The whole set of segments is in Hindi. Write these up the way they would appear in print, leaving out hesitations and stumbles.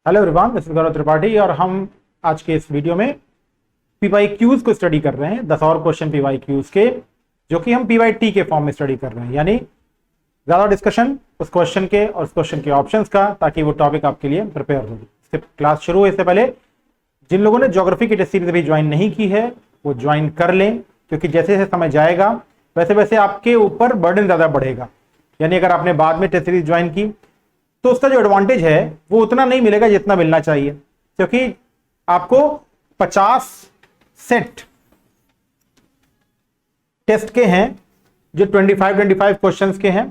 हेलो एवरीवन, दिस इज गौरव त्रिपाठी और हम आज के इस वीडियो में पीवाईक्यूज को स्टडी कर रहे हैं। 10 और क्वेश्चन पीवाईक्यूज के, जो कि हम पीवाईटी के फॉर्म में स्टडी कर रहे हैं, यानी ज्यादा डिस्कशन उस क्वेश्चन के और उस क्वेश्चन के ऑप्शंस का, ताकि वो टॉपिक आपके लिए प्रिपेयर हो। इससे क्लास शुरू होने से पहले जिन लोगों ने ज्योग्राफी की टेस्ट सीरीज अभी ज्वाइन नहीं की है वो ज्वाइन कर लें, क्योंकि जैसे जैसे समय जाएगा वैसे वैसे आपके ऊपर बर्डन ज्यादा बढ़ेगा। यानी अगर आपने बाद में टेस्ट सीरीज ज्वाइन की तो उसका जो एडवांटेज है वो उतना नहीं मिलेगा जितना मिलना चाहिए, क्योंकि आपको 50 सेट टेस्ट के हैं जो 25 क्वेश्चंस के हैं,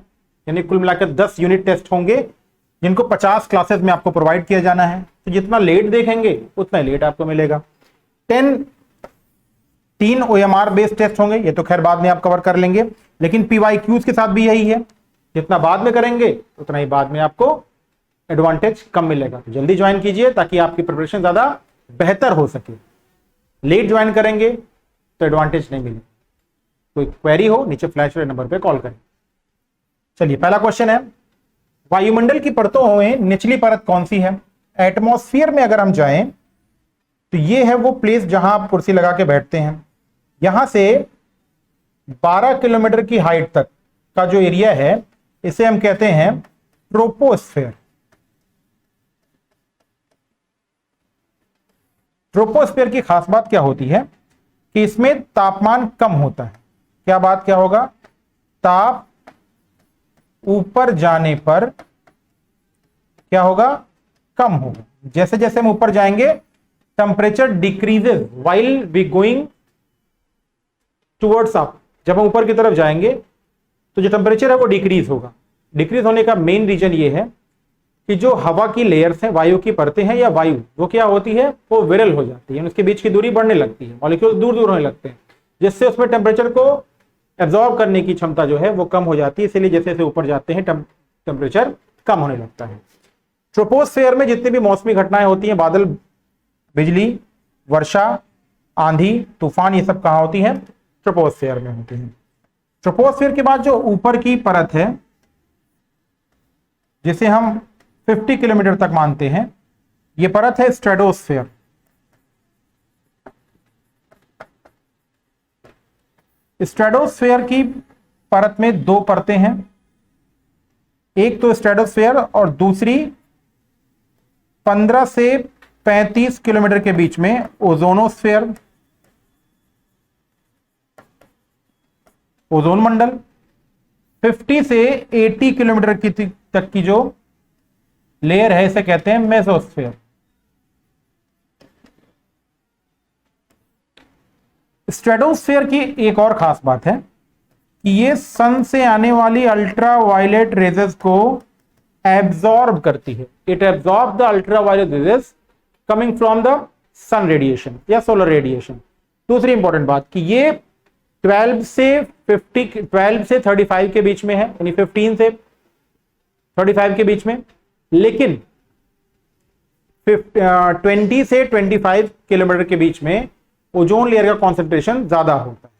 यानी कुल मिलाकर 10 यूनिट टेस्ट होंगे जिनको 50 क्लासेस में आपको प्रोवाइड किया जाना है। तो जितना लेट देखेंगे उतना लेट आपको मिलेगा। 3 OMR बेस्ड टेस्ट होंगे, ये तो खैर बाद में आप कवर कर लेंगे, लेकिन पीवाईक्यूज के साथ भी यही है, जितना बाद में करेंगे उतना ही बाद में आपको एडवांटेज कम मिलेगा। तो जल्दी ज्वाइन कीजिए ताकि आपकी प्रिपरेशन ज्यादा बेहतर हो सके। लेट ज्वाइन करेंगे तो एडवांटेज नहीं मिलेगा। कोई क्वेरी हो नीचे फ्लैश वाले नंबर पे कॉल करें। चलिए, पहला क्वेश्चन है, वायुमंडल की परतों में निचली परत कौन सी है? एटमॉस्फेयर में अगर हम जाएं तो ये है वो प्लेस जहां आप कुर्सी लगा के बैठते हैं। यहां से 12 किलोमीटर की हाइट तक का जो एरिया है इसे हम कहते हैं ट्रोपोस्फेयर। ट्रोपोस्फेयर की खास बात क्या होती है कि इसमें तापमान कम होता है। क्या बात क्या होगा? ताप ऊपर जाने पर क्या होगा? कम होगा। जैसे जैसे हम ऊपर जाएंगे temperature decreases while we going towards up. जब हम ऊपर की तरफ जाएंगे तो जो टेम्परेचर है वो डिक्रीज होगा। डिक्रीज होने का मेन रीजन ये है कि जो हवा की लेयर्स हैं, वायु की परतें हैं या वायु, वो क्या होती है? वो विरल हो जाती है, उसके बीच की दूरी बढ़ने लगती है, मॉलिक्यूल दूर दूर होने लगते हैं, जिससे उसमें टेम्परेचर को एब्जॉर्ब करने की क्षमता जो है वो कम हो जाती है। इसलिए जैसे जैसे ऊपर जाते हैं टेम्परेचर कम होने लगता है। ट्रोपोस्फेयर में जितनी भी मौसमी घटनाएं होती हैं, बादल, बिजली, वर्षा, आंधी, तूफान, ये सब कहां होती हैं? ट्रोपोस्फेयर में होती हैं। ट्रोपोस्फेयर के बाद जो ऊपर की परत है जिसे हम 50 किलोमीटर तक मानते हैं, यह परत है स्ट्रेटोस्फेयर। स्ट्रेटोस्फेयर की परत में 2 परतें हैं, एक तो स्ट्रेटोस्फेयर और दूसरी 15 से 35 किलोमीटर के बीच में ओजोनोस्फेयर, ओजोन मंडल। 50 से 80 किलोमीटर की तक की जो लेयर है इसे कहते हैं मेसोस्फेयर। स्ट्रेटोस्फेयर की एक और खास बात है कि ये सन से आने वाली अल्ट्रा वायलेट रेजेस को एब्जॉर्ब करती है। It absorb the ultra violet rays coming from the sun radiation या सोलर रेडिएशन। दूसरी इंपॉर्टेंट बात कि ये 12 से 35 के बीच में है, यानी 15 से 35 के बीच में, लेकिन 20 से 25 किलोमीटर के बीच में ओजोन लेयर का कॉन्सेंट्रेशन ज्यादा होता है।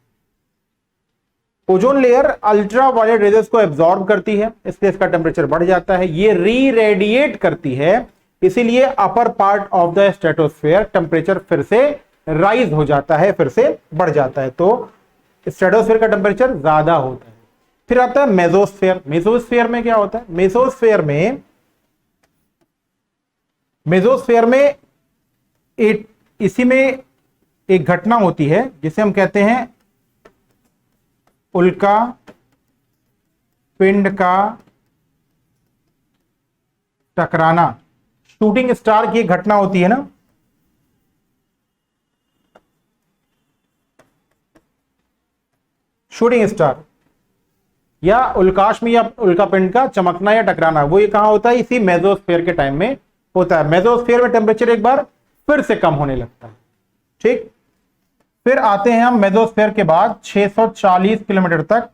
Ozone layer ultra violet rays को एब्जॉर्ब करती है, इसलिए इसका टेम्परेचर बढ़ जाता है। ये री रेडिएट करती है, इसीलिए upper part of the stratosphere temperature फिर से राइज हो जाता है, फिर से बढ़ जाता है। तो स्ट्रेटोस्फेयर का टेम्परेचर ज्यादा होता है। फिर आता है मेसोस्फेयर। मेसोस्फेयर में क्या होता है? मेसोस्फेयर में इसी में एक घटना होती है जिसे हम कहते हैं उल्का पिंड का टकराना। शूटिंग स्टार की एक घटना होती है ना, शूटिंग स्टार या उल्काश में या उल्का पिंड का चमकना या टकराना, वो ये कहां होता है? इसी मेसोस्फेयर के टाइम में होता है। मेसोस्फेयर में टेम्परेचर एक बार फिर से कम होने लगता है। ठीक, फिर आते हैं हम मेसोस्फेयर के बाद 640 किलोमीटर तक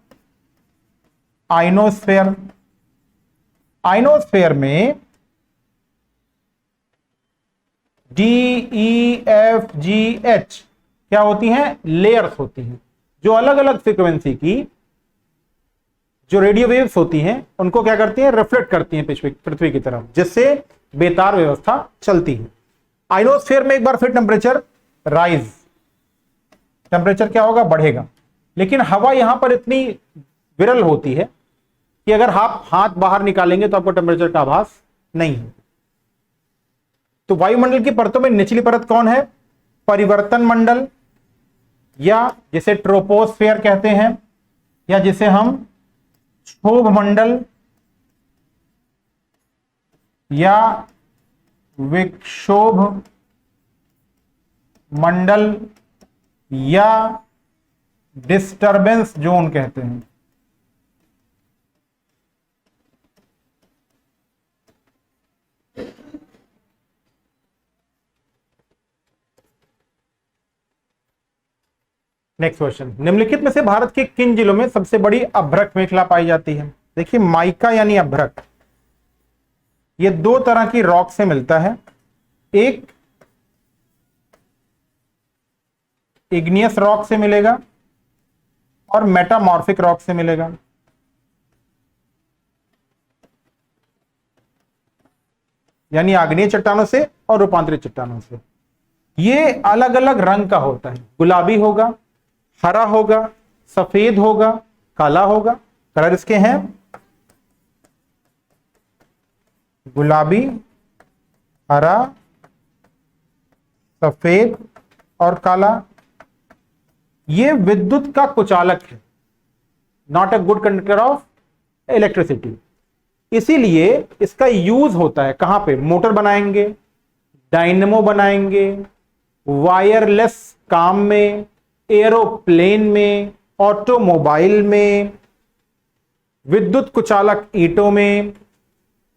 आइनोस्फेयर। आइनोस्फेयर में DEFGH क्या होती हैं? लेयर्स होती हैं, जो अलग अलग फ्रीक्वेंसी की जो रेडियो वेव्स होती हैं उनको क्या करती हैं? रिफ्लेक्ट करती हैं पृथ्वी की तरफ, जिससे बेतार व्यवस्था चलती है। आइनोस्फीयर में एक बार फिर टेम्परेचर राइज, टेम्परेचर क्या होगा, बढ़ेगा। लेकिन हवा यहां पर इतनी विरल होती है कि अगर आप हाथ बाहर निकालेंगे तो आपको टेम्परेचर का आभास नहीं है। तो वायुमंडल की परतों में निचली परत कौन है, परिवर्तन मंडल, या जिसे ट्रोपोस्फेयर कहते हैं, या जिसे हम क्षोभ मंडल या विक्षोभ मंडल या डिस्टरबेंस जोन कहते हैं। नेक्स्ट क्वेश्चन, निम्नलिखित में से भारत के किन जिलों में सबसे बड़ी अभ्रक मेखला पाई जाती है। देखिए माइका यानी अभ्रक, ये दो तरह की रॉक से मिलता है, एक इग्नियस रॉक से मिलेगा और मेटामॉर्फिक रॉक से मिलेगा। यानी आग्नेय चट्टानों से और रूपांतरित चट्टानों से। ये अलग अलग रंग का होता है, गुलाबी होगा, हरा होगा, सफेद होगा, काला होगा। कलर इसके हैं गुलाबी, हरा, सफेद और काला। ये विद्युत का कुचालक है, not a good conductor of electricity. इसीलिए इसका यूज होता है कहां पे, मोटर बनाएंगे, डायनेमो बनाएंगे, वायरलेस काम में, एरोप्लेन में, ऑटोमोबाइल में, विद्युत कुचालक ईंटों में,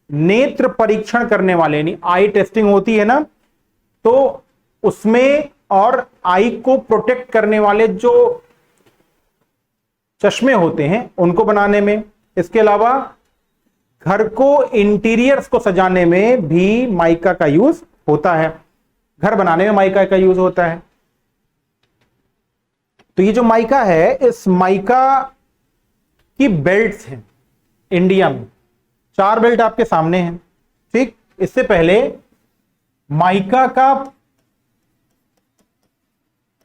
नेत्र परीक्षण करने वाले यानी आई टेस्टिंग होती है ना, तो उसमें, और आई को प्रोटेक्ट करने वाले जो चश्मे होते हैं उनको बनाने में। इसके अलावा घर को, इंटीरियर्स को सजाने में भी माइका का यूज होता है, घर बनाने में माइका का यूज होता है। तो ये जो माइका है, इस माइका की बेल्ट्स हैं इंडिया में, 4 बेल्ट आपके सामने हैं। ठीक, इससे पहले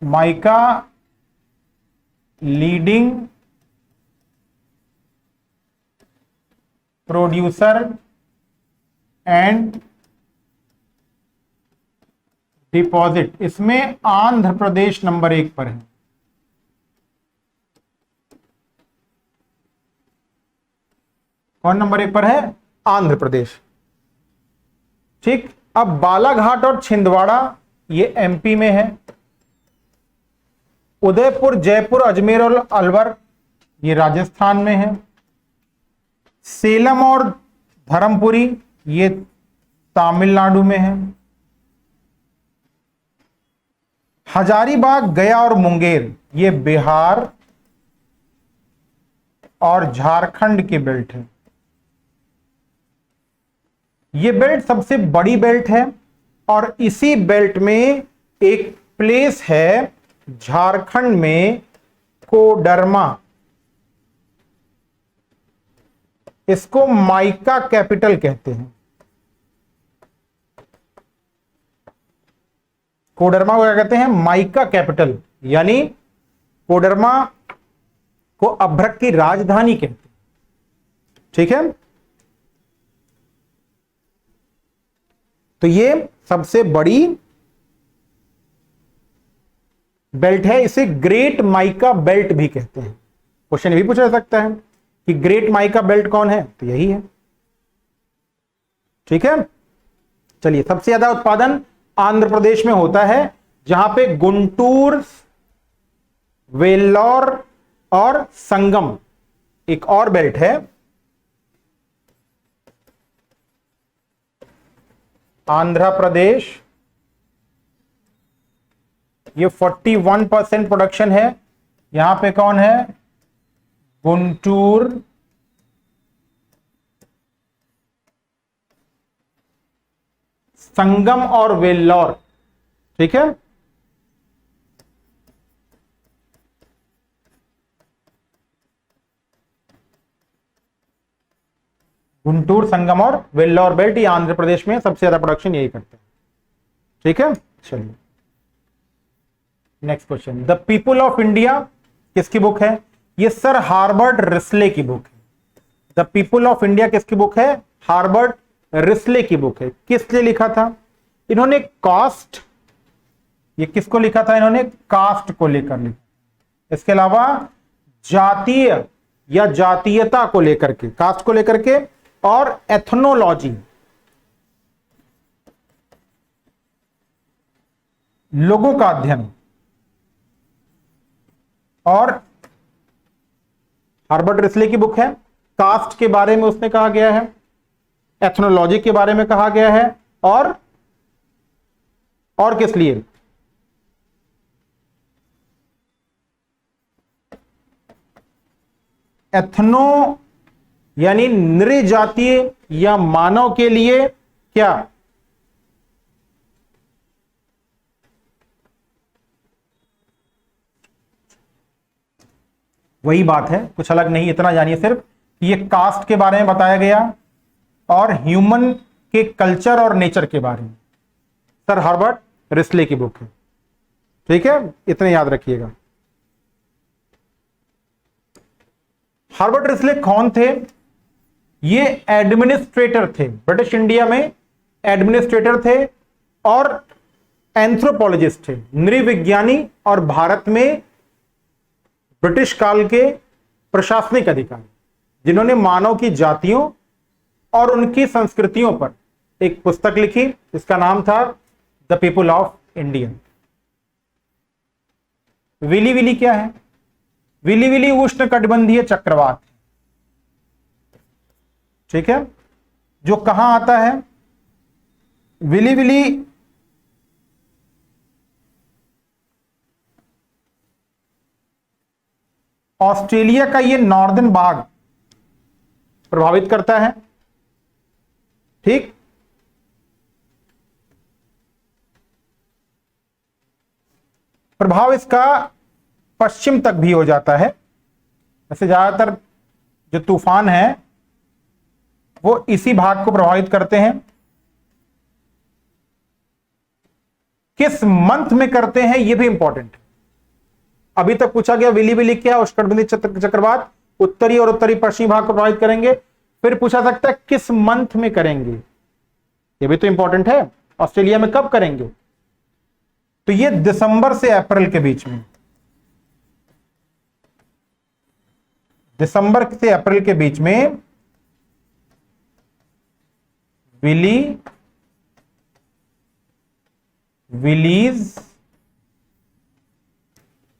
mica leading producer and deposit, इसमें आंध्र प्रदेश नंबर 1 पर है। कौन नंबर 1 पर है, आंध्र प्रदेश। ठीक, अब बालाघाट और छिंदवाड़ा ये एमपी में है। उदयपुर, जयपुर, अजमेर और अलवर ये राजस्थान में है। सेलम और धर्मपुरी ये तमिलनाडु में है। हजारीबाग, गया और मुंगेर ये बिहार और झारखंड के बेल्ट है। ये बेल्ट सबसे बड़ी बेल्ट है और इसी बेल्ट में एक प्लेस है झारखंड में, कोडरमा। इसको माइका कैपिटल कहते हैं। कोडरमा को क्या कहते हैं, माइका कैपिटल, यानी कोडरमा को अभ्रक की राजधानी कहते हैं। ठीक है, तो ये सबसे बड़ी बेल्ट है, इसे ग्रेट माइका बेल्ट भी कहते हैं। क्वेश्चन भी पूछा जा सकता है कि ग्रेट माइका बेल्ट कौन है, तो यही है। ठीक है, चलिए, सबसे ज्यादा उत्पादन आंध्र प्रदेश में होता है, जहां पे गुंटूर, वेल्लोर और संगम एक और बेल्ट है। आंध्र प्रदेश ये 41% प्रोडक्शन है। यहां पे कौन है, गुंटूर, संगम और वेल्लोर। ठीक है, गुंटूर, संगम और वेल्लोर बेल्ट, ये आंध्र प्रदेश में सबसे ज्यादा प्रोडक्शन यही करते हैं। ठीक है, चलिए next question. The people of India किसकी बुक है? ये सर हार्बर्ट रिस्ले की बुक है। द पीपुल ऑफ इंडिया किसकी बुक है? हार्बर्ट रिस्ले की बुक है। किस लिए लिखा था इन्होंने? कास्ट, ये किसको लिखा था इन्होंने? कास्ट को लेकर लिखा। इसके अलावा जातीय या जातीयता को लेकर के, कास्ट को लेकर के, और एथनोलॉजी, लोगों का अध्ययन, और हार्बर्ट रिस्ले की बुक है। कास्ट के बारे में उसने कहा गया है, एथनोलॉजी के बारे में कहा गया है, और किस लिए? एथनो यानी नृजातीय या मानव के लिए क्या? वही बात है, कुछ अलग नहीं। इतना जानिए सिर्फ ये कास्ट के बारे में बताया गया और ह्यूमन के कल्चर और नेचर के बारे में। सर हार्बर्ट रिस्ले की बुक है। ठीक है, इतने याद रखिएगा। हार्बर्ट रिस्ले कौन थे? ये एडमिनिस्ट्रेटर थे, ब्रिटिश इंडिया में एडमिनिस्ट्रेटर थे और एंथ्रोपोलॉजिस्ट थे, नृविज्ञानी, और भारत में ब्रिटिश काल के प्रशासनिक अधिकारी, जिन्होंने मानव की जातियों और उनकी संस्कृतियों पर एक पुस्तक लिखी। इसका नाम था the people of India. Willy Willy क्या है? विली विली उष्णकटिबंधीय चक्रवात। ठीक है, जो कहां आता है? विली विली ऑस्ट्रेलिया का ये नॉर्दर्न भाग प्रभावित करता है। ठीक, प्रभाव इसका पश्चिम तक भी हो जाता है। वैसे ज्यादातर जो तूफान है वो इसी भाग को प्रभावित करते हैं। किस मंथ में करते हैं ये भी इंपॉर्टेंट है। अभी तक पूछा गया विली विली क्या, उष्णकटिबंधीय चक्रवात उत्तरी और उत्तरी पश्चिमी भाग को प्रभावित करेंगे। फिर पूछा सकता है किस मंथ में करेंगे, ये भी तो इंपॉर्टेंट है। ऑस्ट्रेलिया में कब करेंगे? तो ये दिसंबर से अप्रैल के बीच में, दिसंबर से अप्रैल के बीच में विलीज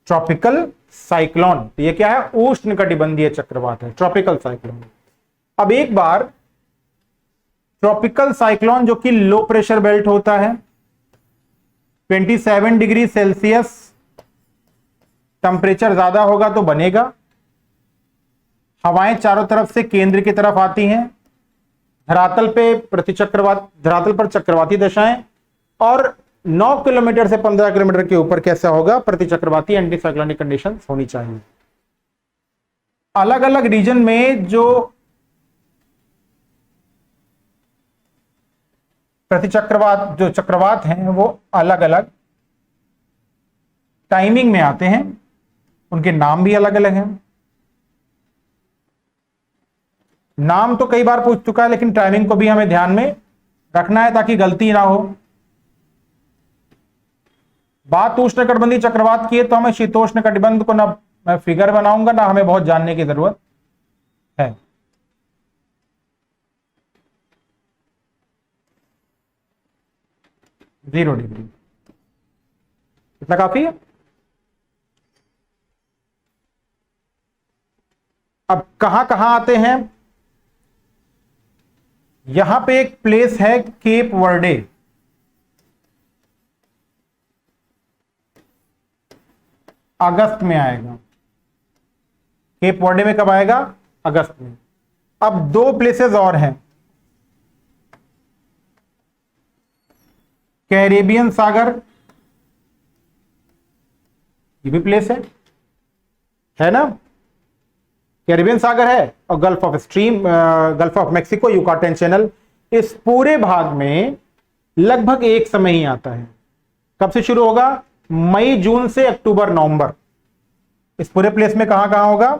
ट्रॉपिकल साइक्लोन। ये क्या है? उष्णकटिबंधीय चक्रवात है, ट्रॉपिकल साइक्लोन। अब एक बार ट्रॉपिकल साइक्लोन जो कि लो प्रेशर बेल्ट होता है, 27 डिग्री सेल्सियस टेंपरेचर ज्यादा होगा तो बनेगा। हवाएं चारों तरफ से केंद्र की तरफ आती हैं। धरातल पर चक्रवाती दशाएं, और 9 किलोमीटर से 15 किलोमीटर के ऊपर कैसा होगा? प्रतिचक्रवाती एंटी साइक्लोनिक कंडीशंस होनी चाहिए। अलग अलग रीजन में जो चक्रवात हैं वो अलग अलग टाइमिंग में आते हैं, उनके नाम भी अलग अलग हैं। नाम तो कई बार पूछ चुका है, लेकिन टाइमिंग को भी हमें ध्यान में रखना है ताकि गलती ना हो। बात उष्णकटिबंधीय चक्रवात की है तो हमें शीतोष्ण कटिबंध को ना मैं फिगर बनाऊंगा ना हमें बहुत जानने की जरूरत है। जीरो डिग्री इतना काफी है। अब कहां कहां आते हैं? यहां पे एक प्लेस है केप वर्डे, अगस्त में आएगा। केप वर्डे में कब आएगा? अगस्त में। अब दो प्लेसेस और हैं, कैरेबियन सागर, ये भी प्लेस है ना, कैरिबियन सागर है और gulf of Mexico, Yucatan channel, इस पूरे भाग में लगभग एक समय ही आता है। कब से शुरू होगा? मई जून से अक्टूबर नवंबर, इस पूरे प्लेस में कहां कहां होगा?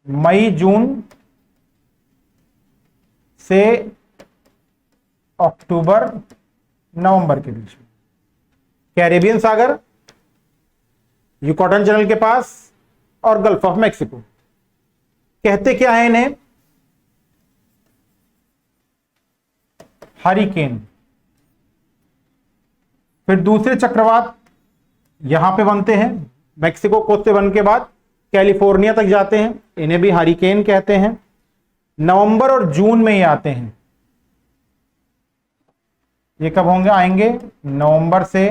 मई जून से अक्टूबर नवंबर के बीच में कैरेबियन सागर, युकाटन चैनल के पास और गल्फ ऑफ मैक्सिको। कहते क्या है इन्हें? हरिकेन। फिर दूसरे चक्रवात यहां पे बनते हैं, मैक्सिको कोस्ट से बनने के बाद कैलिफोर्निया तक जाते हैं, इन्हें भी हरिकेन कहते हैं। नवंबर और जून में ही आते हैं। ये कब होंगे? आएंगे नवंबर से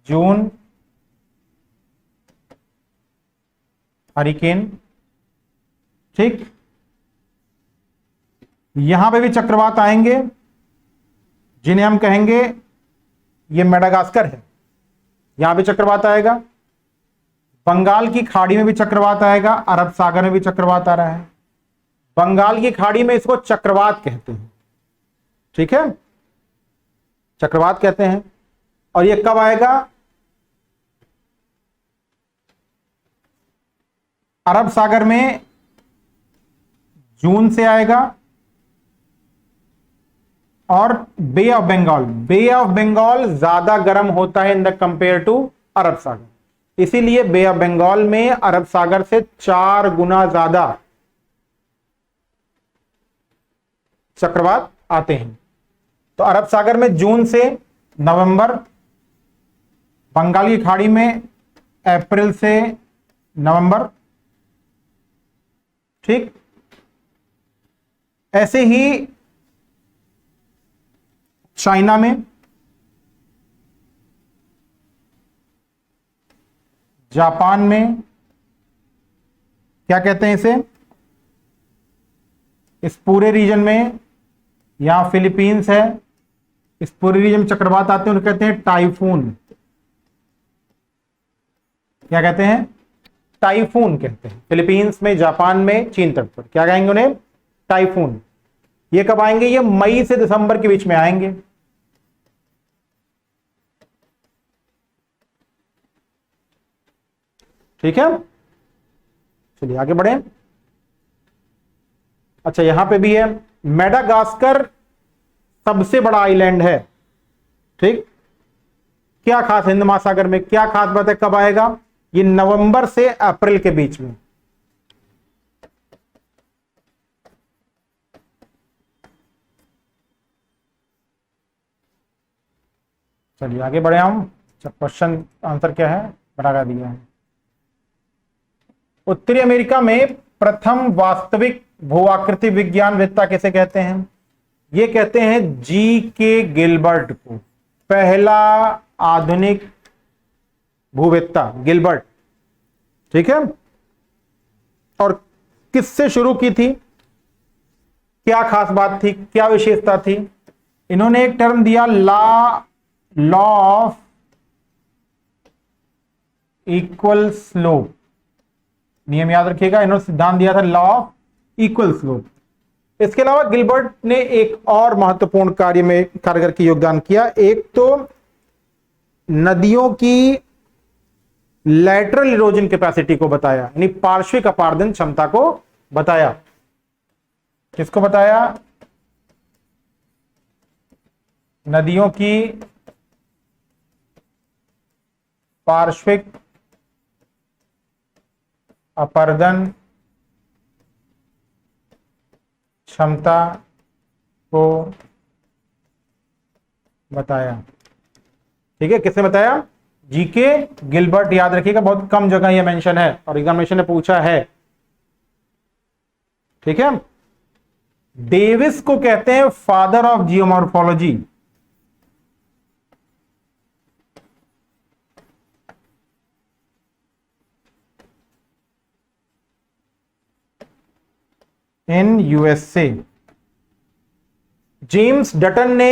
जून, हरिकेन। ठीक, यहां पे भी चक्रवात आएंगे जिन्हें हम कहेंगे, ये मेडागास्कर है, यहां भी चक्रवात आएगा। बंगाल की खाड़ी में भी चक्रवात आएगा, अरब सागर में भी चक्रवात आ रहा है। बंगाल की खाड़ी में इसको चक्रवात कहते हैं, ठीक है, चक्रवात कहते हैं। और ये कब आएगा? अरब सागर में जून से आएगा और बे ऑफ बंगाल ज्यादा गर्म होता है इन द कंपेयर टू अरब सागर, इसीलिए बे ऑफ बंगाल में अरब सागर से 4 गुना ज्यादा चक्रवात आते हैं। तो अरब सागर में जून से नवंबर, बंगाल की खाड़ी में अप्रैल से नवंबर, ठीक। ऐसे ही चाइना में, जापान में, क्या कहते हैं इसे, इस पूरे रीजन में, यहां फिलीपींस है, इस पूरे रीजन में चक्रवात आते हैं, उन्हें कहते हैं टाइफून। क्या कहते हैं? टाइफून कहते हैं। फिलीपींस में, जापान में, चीन तट पर क्या कहेंगे उन्हें? टाइफून। ये कब आएंगे? ये मई से दिसंबर के बीच में आएंगे। ठीक है, चलिए आगे बढ़े। अच्छा, यहां पे भी है, मेडागास्कर सबसे बड़ा आइलैंड है, ठीक। क्या खास हिंद महासागर में, क्या खास बात है? कब आएगा? ये नवंबर से अप्रैल के बीच में। चलिए आगे बढ़े हम। क्वेश्चन आंसर क्या है बता दिया है। उत्तरी अमेरिका में प्रथम वास्तविक भूआकृति विज्ञान वेत्ता किसे कहते हैं? ये कहते हैं जी.के. गिलबर्ट को, पहला आधुनिक भूवेत्ता गिलबर्ट, ठीक है। और किससे शुरू की थी? क्या खास बात थी, क्या विशेषता थी? इन्होंने एक टर्म दिया, लॉ ऑफ इक्वल स्लोप। नियम याद रखिएगा, इन्होंने सिद्धांत दिया था लॉ ऑफ इक्वल स्लोप। इसके अलावा गिलबर्ट ने एक और महत्वपूर्ण कार्य में कार्य करके योगदान किया। एक तो नदियों की लैटरल इरोजन कैपेसिटी को बताया, यानी पार्श्विक अपारदन क्षमता को बताया। किसको बताया? नदियों की पार्श्विक अपर्दन क्षमता को बताया, ठीक है। किसने बताया? जी.के. गिलबर्ट। याद रखिएगा, बहुत कम जगह यह मेंशन है और एग्जामिनेशन ने पूछा है, ठीक है। डेविस को कहते हैं father of geomorphology. In USA. James Dutton ने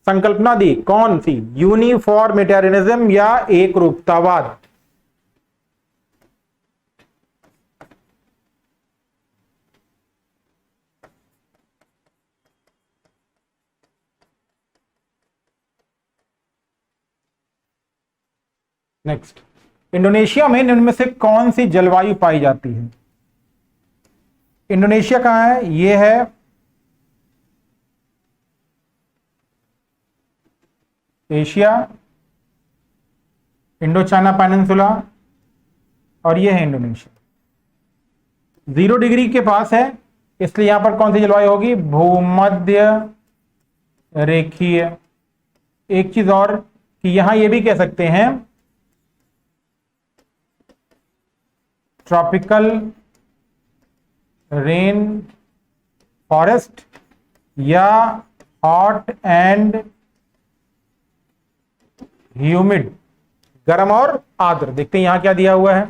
संकल्पना दी, कौन सी? यूनिफॉर्मिटेरियनिज्म या एक रूपतावाद? नेक्स्ट, इंडोनेशिया में निम्न में से कौन सी जलवायु पाई जाती है? इंडोनेशिया कहां है? ये है एशिया, इंडो चाइना पेनिनसुला, और ये है इंडोनेशिया। 0 डिग्री के पास है, इसलिए यहां पर कौन सी जलवायु होगी? भूमध्य रेखीय। एक चीज और कि यहां ये भी कह सकते हैं ट्रॉपिकल रेन फॉरेस्ट या हॉट एंड ह्यूमिड, गर्म और आर्द्र। देखते हैं यहां क्या दिया हुआ है,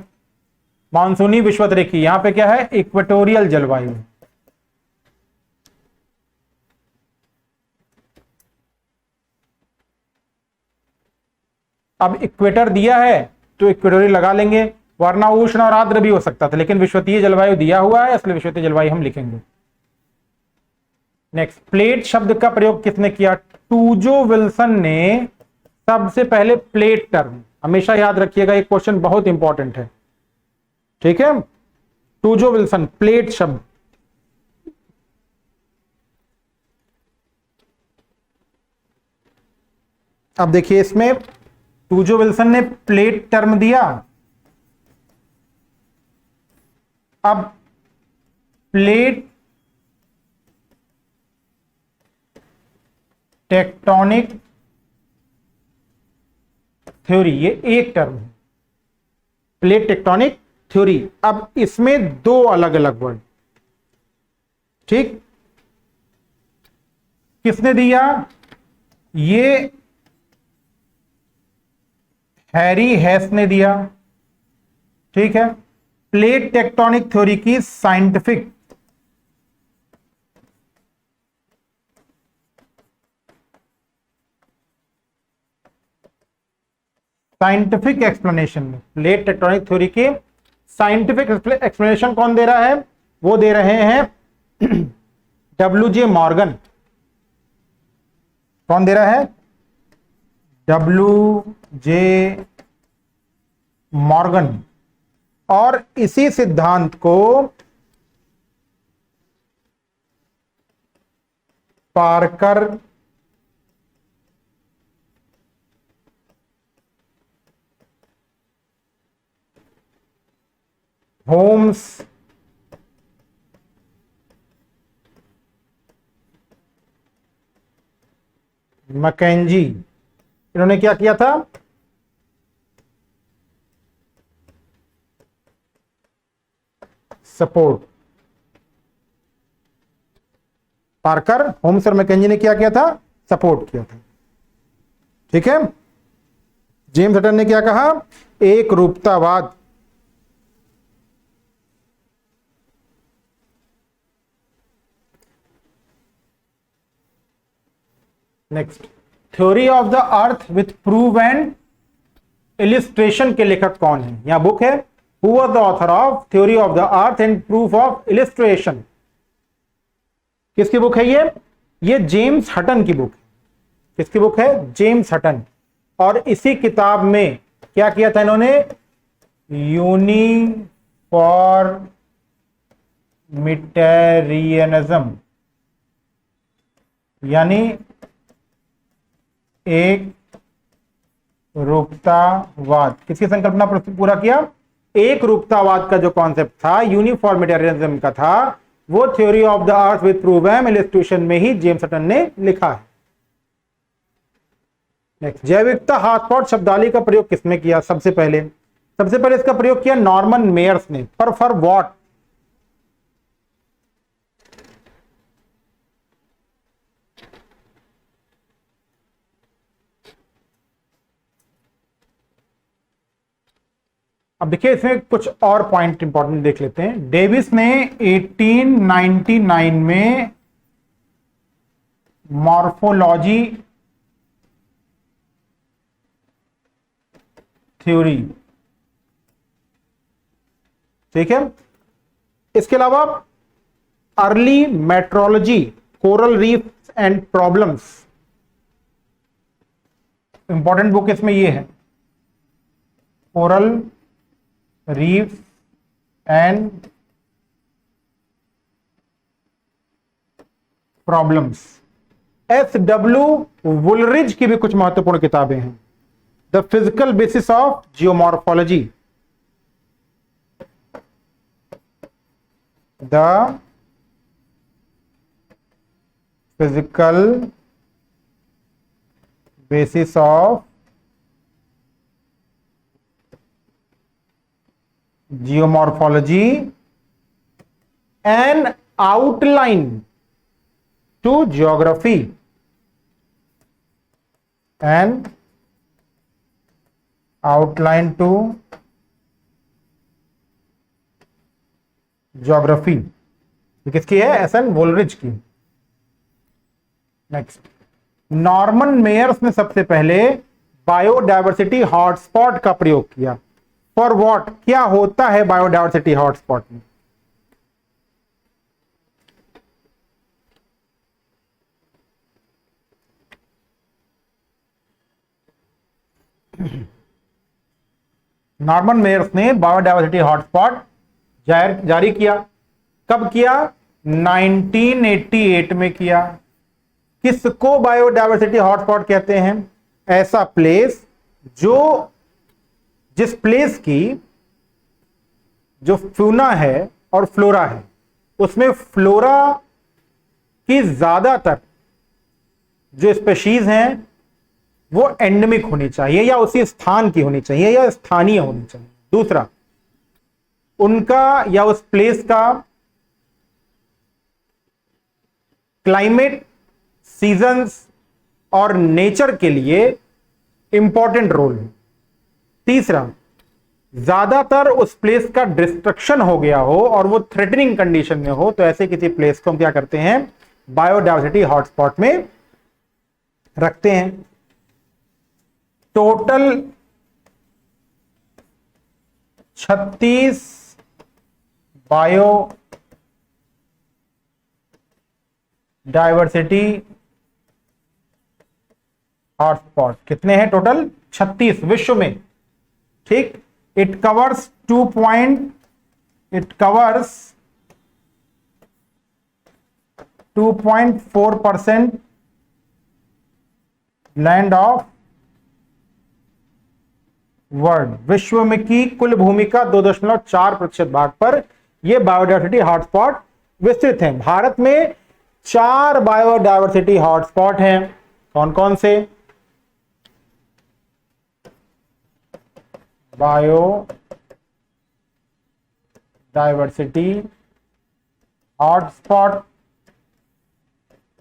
मानसूनी विषुवत रेखीय। यहां पे क्या है? इक्वेटोरियल जलवायु। अब इक्वेटर दिया है तो इक्वेटोरियल लगा लेंगे, वरना उष्ण और आर्द्र भी हो सकता था, लेकिन विषुवतीय जलवायु दिया हुआ है इसलिए विषुवतीय जलवायु हम लिखेंगे। नेक्स्ट, प्लेट शब्द का प्रयोग किसने किया? टूजो विल्सन ने सबसे पहले प्लेट टर्म, हमेशा याद रखिएगा ये क्वेश्चन बहुत इंपॉर्टेंट है, ठीक है? टूजो विल्सन, प्लेट शब्द। अब देखिए इसमें टूजो विल्सन ने प्लेट टर्म दिया। अब प्लेट टेक्टोनिक थ्योरी, ये एक टर्म है, प्लेट टेक्टोनिक थ्योरी। अब इसमें दो अलग अलग वर्ड, ठीक? किसने दिया? ये हैरी हेस ने दिया, ठीक है? प्लेट टेक्टोनिक थ्योरी की साइंटिफिक एक्सप्लेनेशन में, प्लेट टेक्टोनिक थ्योरी की साइंटिफिक एक्सप्लेनेशन कौन दे रहा है? वो दे रहे हैं WJ मॉर्गन। कौन दे रहा है? WJ Morgan. और इसी सिद्धांत को पार्कर, होम्स, मैकेंजी, इन्होंने क्या किया था? सपोर्ट। पार्कर, होम्स और मैकेंजी ने क्या किया था? सपोर्ट किया था, ठीक है? जेम्स हटन ने क्या कहा? एक रूपतावाद। Next, theory of the earth with proof and illustration के लेखक कौन है? यहां बुक है, who was the author of theory of the earth and proof of illustration. किसकी बुक है ये जेम्स हटन की बुक है। किसकी बुक है? James Hutton. और इसी किताब में क्या किया था इन्होंने? यूनिफॉर्मिटेरियनिज्म, यानी एक रूपतावाद। किसकी संकल्पना पूरा किया? एक रूपतावाद का जो कॉन्सेप्ट था, यूनिफॉर्मिटेरियनिज्म का था, वो theory of the earth with proof and illustration में ही जेम्स हटन ने लिखा है। नेक्स्ट, जैविकता हॉटस्पॉट शब्दावली का प्रयोग किसने किया? सबसे पहले इसका प्रयोग किया नॉर्मन मेयर्स ने। पर फॉर व्हाट? अब देखिए इसमें कुछ और पॉइंट इंपॉर्टेंट देख लेते हैं। डेविस ने 1899 में मॉर्फोलॉजी थ्योरी, ठीक है। इसके अलावा early meteorology, coral reef and problems, important book इसमें ये है, coral reef and problems. S W. वुलरिज की भी कुछ महत्वपूर्ण किताबें हैं, the physical basis of geomorphology, the physical basis of geomorphology, an outline to geography, an outline to geography, किसकी है? एस.एन. वुलरिज की। नेक्स्ट, नॉर्मन मेयर्स ने सबसे पहले बायोडायवर्सिटी हॉटस्पॉट का प्रयोग किया। For what? क्या होता है बायोडायवर्सिटी हॉटस्पॉट में? नॉर्मन मेयर्स ने बायोडायवर्सिटी हॉटस्पॉट जारी किया। कब किया? 1988 में किया। किसको बायोडायवर्सिटी हॉटस्पॉट कहते हैं? ऐसा प्लेस जिस प्लेस की जो फ्यूना है और फ्लोरा है, उसमें फ्लोरा की ज्यादातर जो स्पेशीज हैं वो एंडेमिक होनी चाहिए या उसी स्थान की होनी चाहिए या स्थानीय होनी चाहिए। दूसरा, उनका या उस प्लेस का क्लाइमेट, सीजन्स और नेचर के लिए इंपॉर्टेंट रोल है। तीसरा, ज्यादातर उस प्लेस का डिस्ट्रक्शन हो गया हो और वो थ्रेटनिंग कंडीशन में हो, तो ऐसे किसी प्लेस को हम क्या करते हैं? बायोडायवर्सिटी हॉटस्पॉट में रखते हैं। टोटल 36 बायो डायवर्सिटी हॉटस्पॉट कितने हैं? टोटल 36 विश्व में, ठीक। It covers 2.4% land of world. विश्व में की कुल भूमि का 2.4% भाग पर यह बायोडायवर्सिटी हॉटस्पॉट विस्तृत हैं। भारत में 4 बायोडायवर्सिटी हॉटस्पॉट हैं। कौन कौन से? बायोडायवर्सिटी हॉटस्पॉट,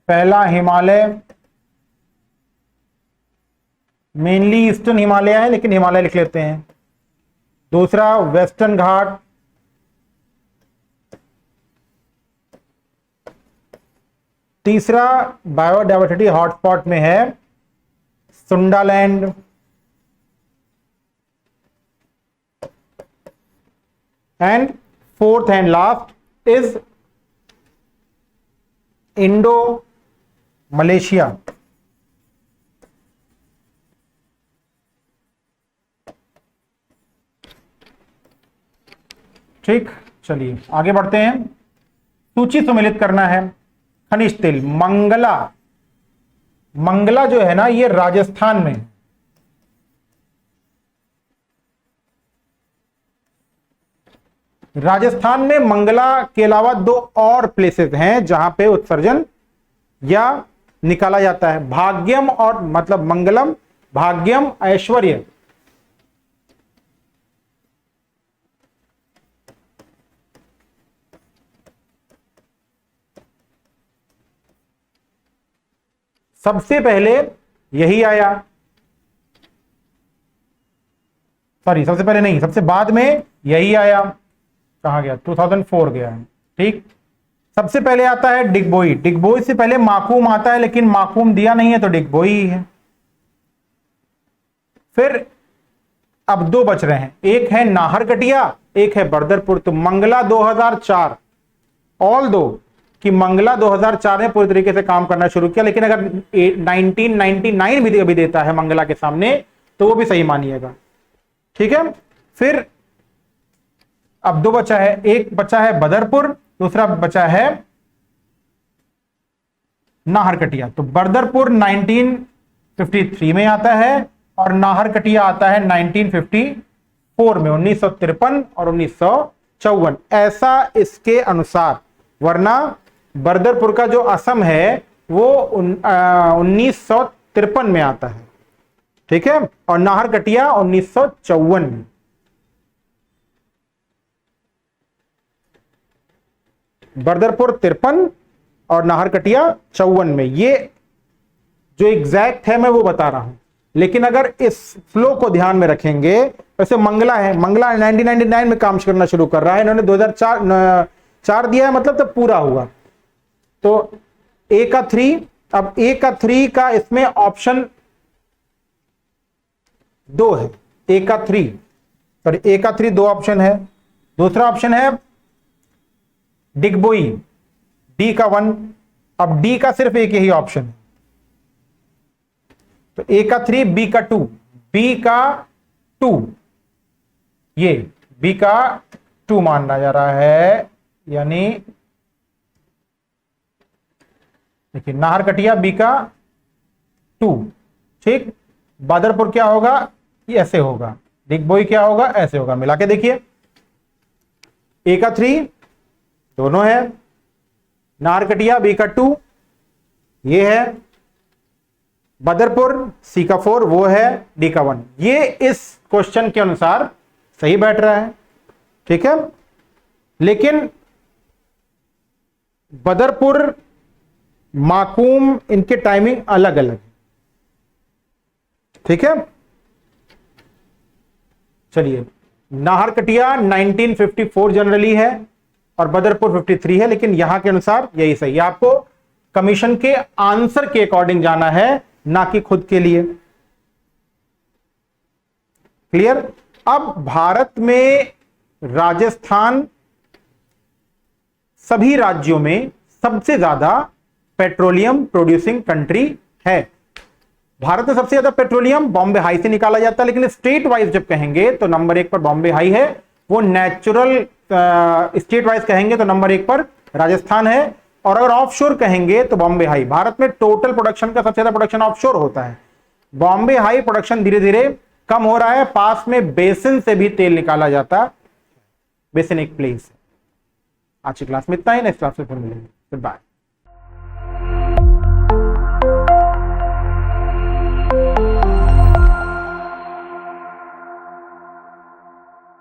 पहला हिमालय, मेनली ईस्टर्न हिमालय है लेकिन हिमालय लिख लेते हैं। दूसरा वेस्टर्न घाट, तीसरा बायोडायवर्सिटी हॉटस्पॉट में है Sundaland, and fourth and last is Indo Malaysia. ठीक, चलिए आगे बढ़ते हैं। सूची सम्मिलित करना है। खनिज तेल, मंगला जो है ना, ये राजस्थान में। राजस्थान में मंगला के अलावा 2 और प्लेसेस हैं जहां पे उत्सर्जन या निकाला जाता है। भाग्यम और मतलब मंगलम, भाग्यम, ऐश्वर्य। सबसे पहले यही आया, सॉरी सबसे पहले नहीं, सबसे बाद में यही आया। कहां गया? 2004 गया है, ठीक। सबसे पहले आता है डिगबोई। डिगबोई से पहले माकूम आता है, लेकिन माकूम दिया नहीं है तो डिगबोई ही है। फिर अब दो बच रहे हैं, एक है नाहरकटिया, एक है बर्दरपुर। तो मंगला 2004, ऑल दो कि मंगला 2004 में पूरी तरीके से काम करना शुरू किया, लेकिन अगर 1999 भी अभी देता है मंगला के सामने तो वो भी सही मानिएगा। ठीक है, फिर अब दो बचा है, एक बचा है बदरपुर, दूसरा बचा है नाहरकटिया। तो बर्दरपुर 1953 में आता है और नाहरकटिया आता है 1954 में, 1953 और 1954 ऐसा इसके अनुसार। वरना बर्दरपुर का जो असम है वो 1953 में आता है, ठीक है, और नाहरकटिया 1954 में। बर्दरपुर 53 और नाहरकटिया 54 में। ये जो एग्जैक्ट है मैं वो बता रहा हूं, लेकिन अगर इस फ्लो को ध्यान में रखेंगे, वैसे मंगला है, मंगला 1999 में काम करना शुरू कर रहा है, इन्होंने 2004 दिया है, मतलब तब पूरा हुआ। तो ए का 3, अब ए का 3 का इसमें ऑप्शन 2 है, ए का 3, सॉरी ए का 3 2 ऑप्शन है। दूसरा ऑप्शन है डिगबोई, डी का 1। अब डी का सिर्फ एक ही ऑप्शन है, तो ए का 3, बी का 2, बी का 2, ये बी का 2 माना जा रहा है, यानी देखिए नाहरकटिया बी का 2, ठीक। बदरपुर क्या होगा, ये ऐसे होगा, डिगबोई क्या होगा, ऐसे होगा। मिला के देखिए, ए का 3 दोनों है, नाहरकटिया बी का 2 ये है, बदरपुर सी का 4 वो है, डी का 1। ये इस क्वेश्चन के अनुसार सही बैठ रहा है, ठीक है। लेकिन बदरपुर, माकूम, इनके टाइमिंग अलग अलग है, ठीक है। चलिए, नाहरकटिया 1954 जनरली है और बदरपुर 53 है, लेकिन यहां के अनुसार यही सही है। आपको कमीशन के आंसर के अकॉर्डिंग जाना है, ना कि खुद के लिए। क्लियर। अब भारत में राजस्थान सभी राज्यों में सबसे ज्यादा पेट्रोलियम प्रोड्यूसिंग कंट्री है। भारत में सबसे ज्यादा पेट्रोलियम बॉम्बे हाई से निकाला जाता है, लेकिन स्टेट वाइज जब कहेंगे तो नंबर 1 पर बॉम्बे हाई है। वो नेचुरल स्टेट वाइज कहेंगे तो नंबर 1 पर राजस्थान है, और अगर ऑफशोर कहेंगे तो बॉम्बे हाई। भारत में टोटल प्रोडक्शन का सबसे ज्यादा प्रोडक्शन ऑफशोर होता है। बॉम्बे हाई प्रोडक्शन धीरे धीरे कम हो रहा है, पास में बेसिन से भी तेल निकाला जाता है। बेसिन एक प्लेस है। आज की क्लास में इतना ही, नेक्स्ट क्लास में फिर मिलेंगे। Good bye.